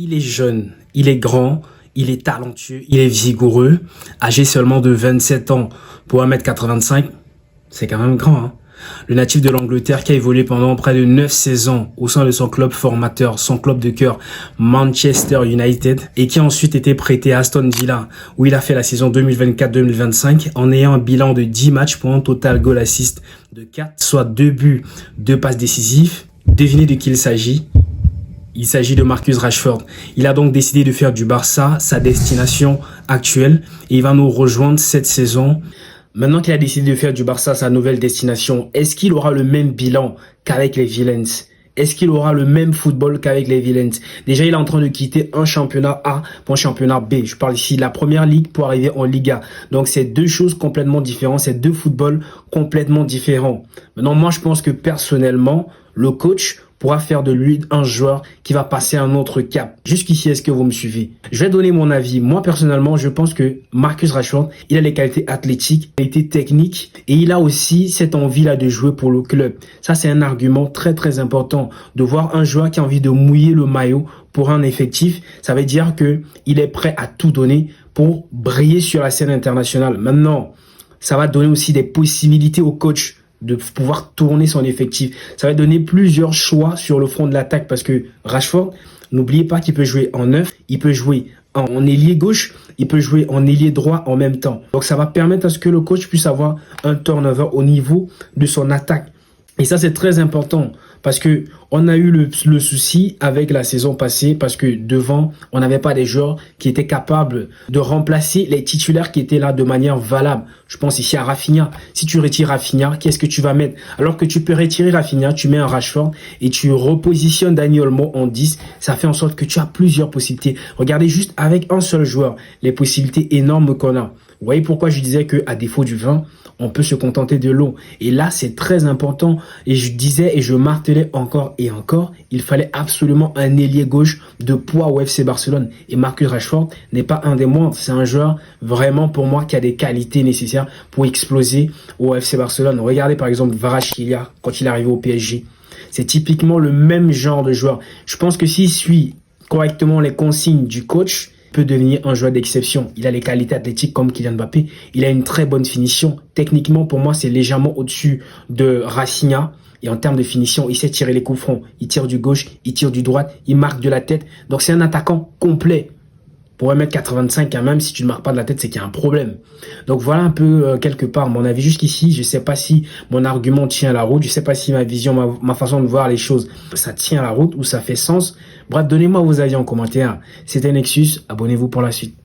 Il est jeune, il est grand, il est talentueux, il est vigoureux, âgé seulement de 27 ans pour 1m85, c'est quand même grand, hein. Le natif de l'Angleterre qui a évolué pendant près de 9 saisons au sein de son club formateur, son club de cœur, Manchester United, et qui a ensuite été prêté à Aston Villa, où il a fait la saison 2024-2025 en ayant un bilan de 10 matchs pour un total goal assist de 4, soit 2 buts, 2 passes décisives. Devinez de qui il s'agit? Il s'agit de Marcus Rashford. Il a donc décidé de faire du Barça sa destination actuelle et il va nous rejoindre cette saison. Maintenant qu'il a décidé de faire du Barça sa nouvelle destination, est-ce qu'il aura le même bilan qu'avec les Villains? Est-ce qu'il aura le même football qu'avec les Villains? Déjà, il est en train de quitter un championnat A pour un championnat B. Je parle ici de la première ligue pour arriver en Liga. Donc, c'est deux choses complètement différentes. C'est deux footballs complètement différents. Maintenant, moi, je pense que personnellement, le coach pourra faire de lui un joueur qui va passer un autre cap. Jusqu'ici, est-ce que vous me suivez? Je vais donner mon avis. Moi, personnellement, je pense que Marcus Rashford, il a les qualités athlétiques, les qualités techniques et il a aussi cette envie-là de jouer pour le club. Ça, c'est un argument très, très important de voir un joueur qui a envie de mouiller le maillot pour un effectif. Ça veut dire que il est prêt à tout donner pour briller sur la scène internationale. Maintenant, ça va donner aussi des possibilités au coach de pouvoir tourner son effectif. Ça va donner plusieurs choix sur le front de l'attaque parce que Rashford, n'oubliez pas qu'il peut jouer en neuf, il peut jouer en ailier gauche, il peut jouer en ailier droit en même temps. Donc ça va permettre à ce que le coach puisse avoir un turnover au niveau de son attaque. Et ça, c'est très important parce que on a eu le souci avec la saison passée parce que devant, on n'avait pas des joueurs qui étaient capables de remplacer les titulaires qui étaient là de manière valable. Je pense ici à Rafinha. Si tu retires Rafinha, qu'est-ce que tu vas mettre? Alors que tu peux retirer Rafinha, tu mets un Rashford et tu repositionnes Dani Olmo en 10. Ça fait en sorte que tu as plusieurs possibilités. Regardez juste avec un seul joueur les possibilités énormes qu'on a. Vous voyez pourquoi je disais que à défaut du vin, on peut se contenter de l'eau. Et là, c'est très important. Et je disais et je martelais encore et encore, il fallait absolument un ailier gauche de poids au FC Barcelone. Et Marcus Rashford n'est pas un des moindres. C'est un joueur vraiment pour moi qui a des qualités nécessaires pour exploser au FC Barcelone. Regardez par exemple Kvaratskhelia quand il est arrivé au PSG. C'est typiquement le même genre de joueur. Je pense que s'il suit correctement les consignes du coach, peut devenir un joueur d'exception. Il a les qualités athlétiques comme Kylian Mbappé. Il a une très bonne finition. Techniquement, pour moi, c'est légèrement au-dessus de Rafinha. Et en termes de finition, il sait tirer les coups francs. Il tire du gauche, il tire du droite, il marque de la tête. Donc, c'est un attaquant complet. Pour 1m85, hein, même si tu ne marques pas de la tête, c'est qu'il y a un problème. Donc voilà un peu quelque part mon avis jusqu'ici. Je ne sais pas si mon argument tient la route. Je ne sais pas si ma vision, ma façon de voir les choses, ça tient la route ou ça fait sens. Bref, donnez-moi vos avis en commentaire. C'était Nexus. Abonnez-vous pour la suite.